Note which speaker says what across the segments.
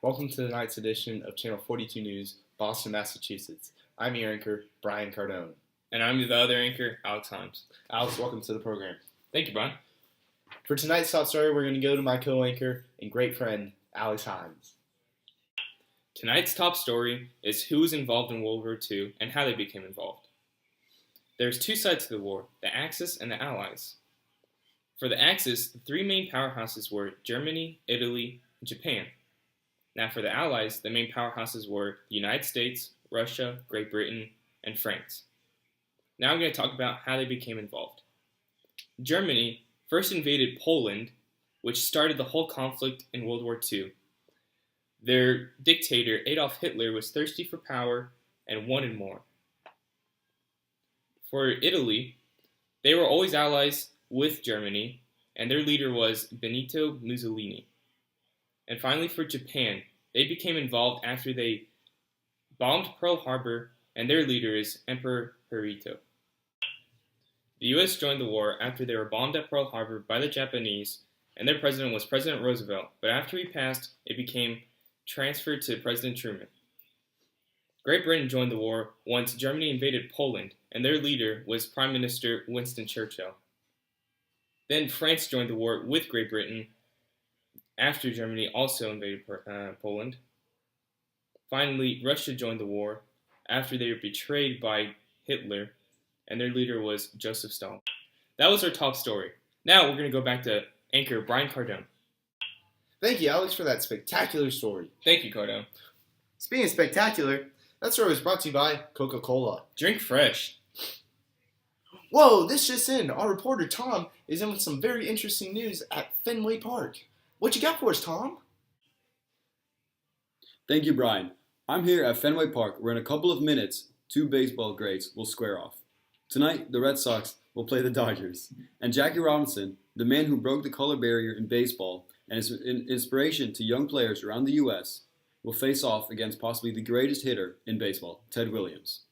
Speaker 1: Welcome to tonight's edition of Channel 42 News, Boston, Massachusetts. I'm your anchor, Brian Cardone.
Speaker 2: And I'm the other anchor, Alex Himes.
Speaker 1: Alex, welcome to the program.
Speaker 2: Thank you, Brian.
Speaker 1: For tonight's top story, we're going to go to my co-anchor and great friend, Alex Himes.
Speaker 2: Tonight's top story is who was involved in World War II and how they became involved. There's two sides to the war, the Axis and the Allies. For the Axis, the three main powerhouses were Germany, Italy, and Japan. Now for the Allies, the main powerhouses were the United States, Russia, Great Britain, and France. Now I'm going to talk about how they became involved. Germany first invaded Poland, which started the whole conflict in World War II. Their dictator, Adolf Hitler, was thirsty for power and wanted more. For Italy, they were always allies with Germany, and their leader was Benito Mussolini. And finally, for Japan, they became involved after they bombed Pearl Harbor, and their leader is Emperor Hirohito. The U.S. joined the war after they were bombed at Pearl Harbor by the Japanese, and their president was President Roosevelt, but after he passed, it became transferred to President Truman. Great Britain joined the war once Germany invaded Poland, and their leader was Prime Minister Winston Churchill. Then France joined the war with Great Britain after Germany also invaded Poland. Finally, Russia joined the war after they were betrayed by Hitler, and their leader was Joseph Stalin. That was our top story. Now we're going to go back to anchor Brian Cardone.
Speaker 1: Thank you, Alex, for that spectacular story.
Speaker 2: Thank you, Cardone.
Speaker 1: Speaking of spectacular, that story was brought to you by Coca-Cola.
Speaker 2: Drink fresh.
Speaker 1: Whoa, this just in. Our reporter, Tom, is in with some very interesting news at Fenway Park. What you got for us, Tom?
Speaker 3: Thank you, Brian. I'm here at Fenway Park, where in a couple of minutes, two baseball greats will square off. Tonight, the Red Sox will play the Dodgers. And Jackie Robinson, the man who broke the color barrier in baseball and is an inspiration to young players around the U.S., will face off against possibly the greatest hitter in baseball, Ted Williams.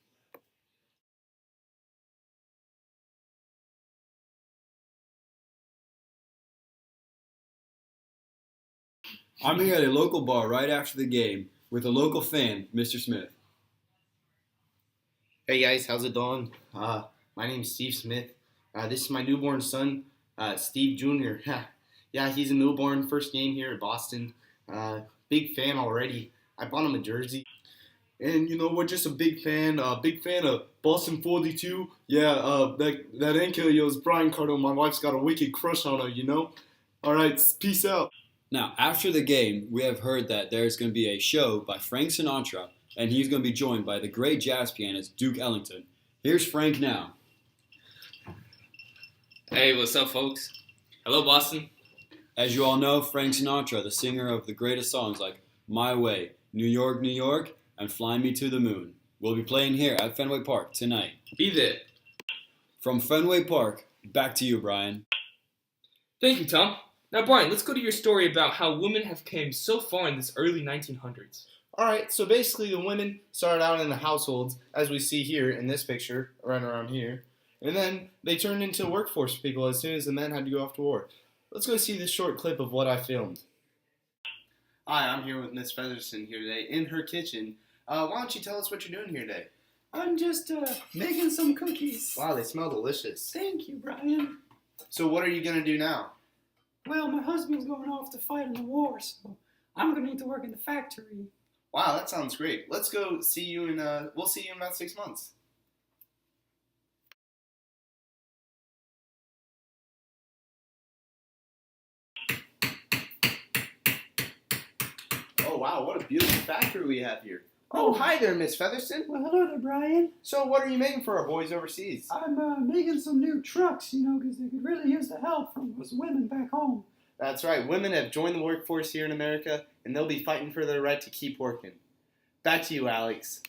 Speaker 3: I'm here at a local bar right after the game with a local fan, Mr. Smith.
Speaker 1: Hey guys, how's it going? My name's Steve Smith. This is my newborn son, Steve Jr. Yeah, he's a newborn, first game here at Boston. Big fan already. I bought him a jersey. And you know what, just a big fan of Boston 42. Yeah, that anchor is Brian Cardone. My wife's got a wicked crush on her, you know? Alright, peace out.
Speaker 3: Now, after the game, we have heard that there's going to be a show by Frank Sinatra, and he's going to be joined by the great jazz pianist Duke Ellington. Here's Frank now.
Speaker 2: Hey, what's up, folks? Hello, Boston.
Speaker 3: As you all know, Frank Sinatra, the singer of the greatest songs like My Way, New York, and Fly Me to the Moon, will be playing here at Fenway Park tonight.
Speaker 2: Be there.
Speaker 3: From Fenway Park, back to you, Brian.
Speaker 2: Thank you, Tom. Now, Brian, let's go to your story about how women have came so far in this early 1900s.
Speaker 1: Alright, so basically the women started out in the households, as we see here in this picture, right around here. And then they turned into workforce people as soon as the men had to go off to war. Let's go see this short clip of what I filmed. Hi, I'm here with Miss Featherston here today in her kitchen. Why don't you tell us what you're doing here today?
Speaker 4: I'm just making some cookies.
Speaker 1: Wow, they smell delicious.
Speaker 4: Thank you, Brian.
Speaker 1: So what are you going to do now?
Speaker 4: Well, my husband's going off to fight in the war, so I'm going to need to work in the factory.
Speaker 1: Wow, that sounds great. Let's go see you we'll see you in about 6 months. Oh wow, what a beautiful factory we have here. Oh, hi there, Miss Featherston.
Speaker 4: Well, hello there, Brian.
Speaker 1: So what are you making for our boys overseas?
Speaker 4: I'm making some new trucks, because they could really use the help from us women back home.
Speaker 1: That's right. Women have joined the workforce here in America, and they'll be fighting for their right to keep working. Back to you, Alex.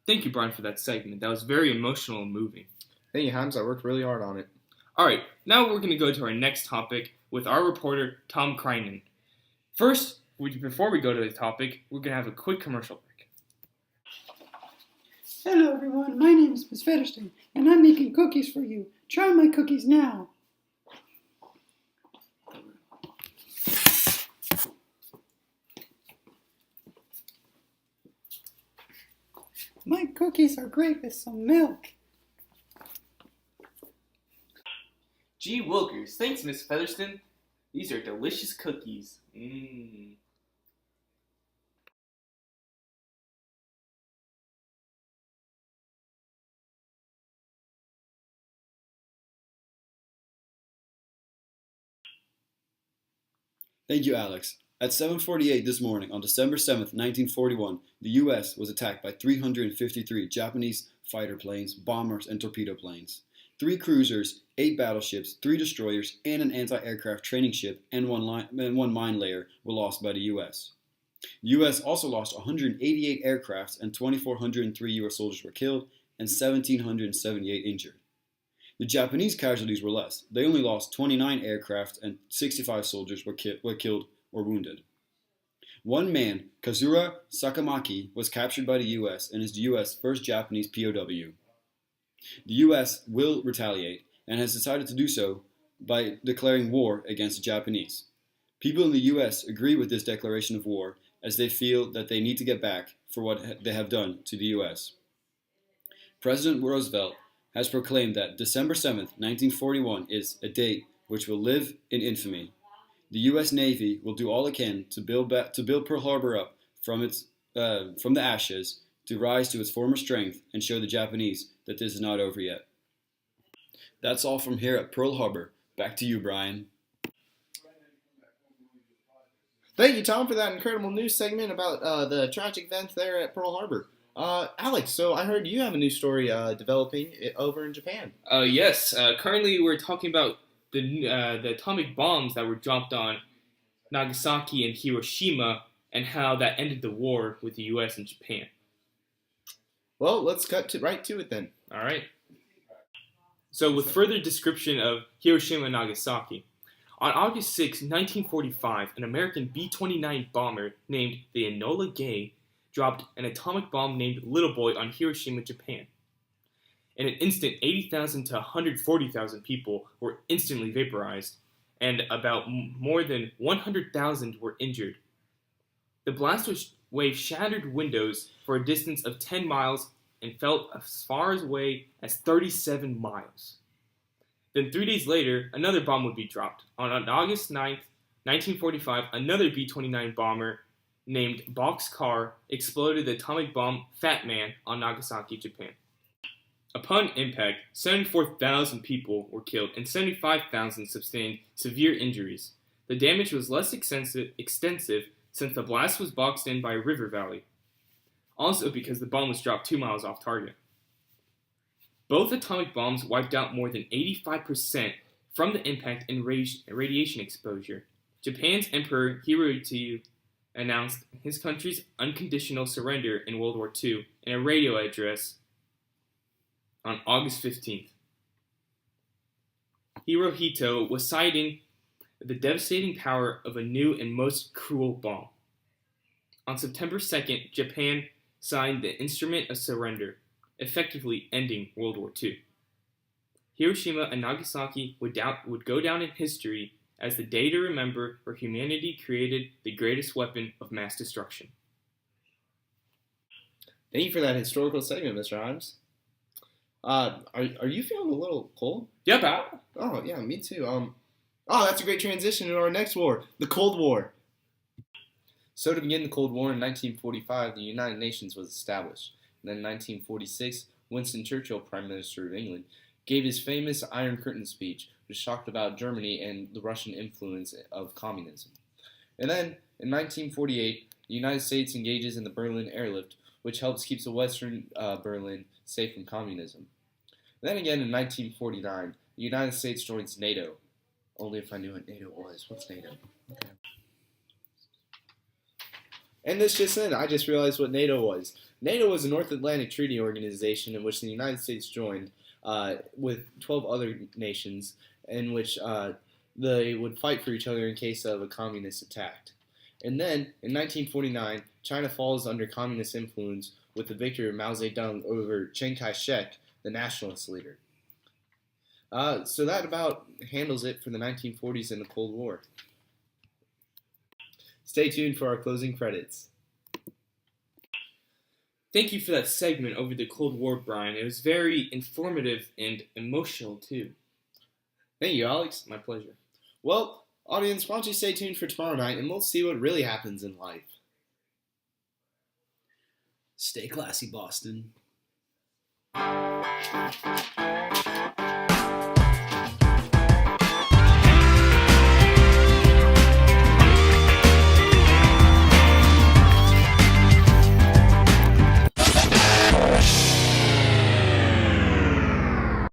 Speaker 2: Thank you, Brian, for that segment. That was very emotional and moving.
Speaker 1: Thank you, Hans. I worked really hard on it.
Speaker 2: All right, now we're going to go to our next topic with our reporter, Tom Kreinen. First, before we go to the topic, we're going to have a quick commercial break.
Speaker 4: Hello, everyone. My name is Miss Featherston, and I'm making cookies for you. Try my cookies now. My cookies are great with some milk.
Speaker 2: Gee Wilkers, thanks, Miss Featherston. These are delicious cookies. Mmm.
Speaker 3: Thank you, Alex. At 7:48 this morning on December 7th, 1941, the U.S. was attacked by 353 Japanese fighter planes, bombers, and torpedo planes. 3 cruisers, 8 battleships, 3 destroyers, and an anti-aircraft training ship and one mine layer were lost by the U.S. The U.S. also lost 188 aircrafts and 2,403 U.S. soldiers were killed and 1,778 injured. The Japanese casualties were less. They only lost 29 aircraft and 65 soldiers were killed or wounded. One man, Kazura Sakamaki, was captured by the U.S. and is the U.S. first Japanese POW. The U.S. will retaliate and has decided to do so by declaring war against the Japanese. People in the U.S. agree with this declaration of war as they feel that they need to get back for what they have done to the U.S. President Roosevelt has proclaimed that December 7th, 1941 is a date which will live in infamy. The U.S. Navy will do all it can to build Pearl Harbor up from the ashes to rise to its former strength and show the Japanese that this is not over yet. That's all from here at Pearl Harbor. Back to you, Brian.
Speaker 1: Thank you, Tom, for that incredible news segment about the tragic events there at Pearl Harbor. Alex, so I heard you have a new story developing over in Japan.
Speaker 2: Yes. Currently, we're talking about the atomic bombs that were dropped on Nagasaki and Hiroshima and how that ended the war with the U.S. and Japan.
Speaker 1: Well, let's cut right to it then.
Speaker 2: All right. So, with further description of Hiroshima and Nagasaki, on August 6, 1945, an American B-29 bomber named the Enola Gay dropped an atomic bomb named Little Boy on Hiroshima, Japan. In an instant, 80,000 to 140,000 people were instantly vaporized, and about more than 100,000 were injured. The blast wave shattered windows for a distance of 10 miles and fell as far away as 37 miles. Then 3 days later, another bomb would be dropped. On August 9th, 1945, another B-29 bomber named Boxcar exploded the atomic bomb Fat Man on Nagasaki, Japan. Upon impact, 74,000 people were killed and 75,000 sustained severe injuries. The damage was less extensive since the blast was boxed in by a river valley. Also because the bomb was dropped 2 miles off target. Both atomic bombs wiped out more than 85% from the impact and radiation exposure. Japan's Emperor Hirohito announced his country's unconditional surrender in World War II in a radio address on August 15th. Hirohito was citing the devastating power of a new and most cruel bomb. On September 2nd, Japan signed the Instrument of Surrender, effectively ending World War II. Hiroshima and Nagasaki would go down in history as the day to remember where humanity created the greatest weapon of mass destruction.
Speaker 1: Thank you for that historical segment, Mr. Himes. Are you feeling a little cold?
Speaker 2: Yeah, pal.
Speaker 1: Oh, yeah, me too. That's a great transition to our next war, the Cold War. So to begin the Cold War in 1945, the United Nations was established. And then in 1946, Winston Churchill, Prime Minister of England, gave his famous Iron Curtain speech, which talked about Germany and the Russian influence of communism. And then, in 1948, the United States engages in the Berlin Airlift, which helps keep the Western Berlin safe from communism. Then again, in 1949, the United States joins NATO. Only if I knew what NATO was. What's NATO? Okay. And this just in, I just realized what NATO was. NATO was a North Atlantic Treaty Organization in which the United States joined with 12 other nations, in which they would fight for each other in case of a communist attack. And then, in 1949, China falls under communist influence with the victory of Mao Zedong over Chiang Kai-shek, the nationalist leader. So that about handles it for the 1940s and the Cold War. Stay tuned for our closing credits.
Speaker 2: Thank you for that segment over the Cold War, Brian. It was very informative and emotional, too.
Speaker 1: Thank you, Alex.
Speaker 2: My pleasure.
Speaker 1: Well, audience, why don't you stay tuned for tomorrow night and we'll see what really happens in life.
Speaker 3: Stay classy, Boston.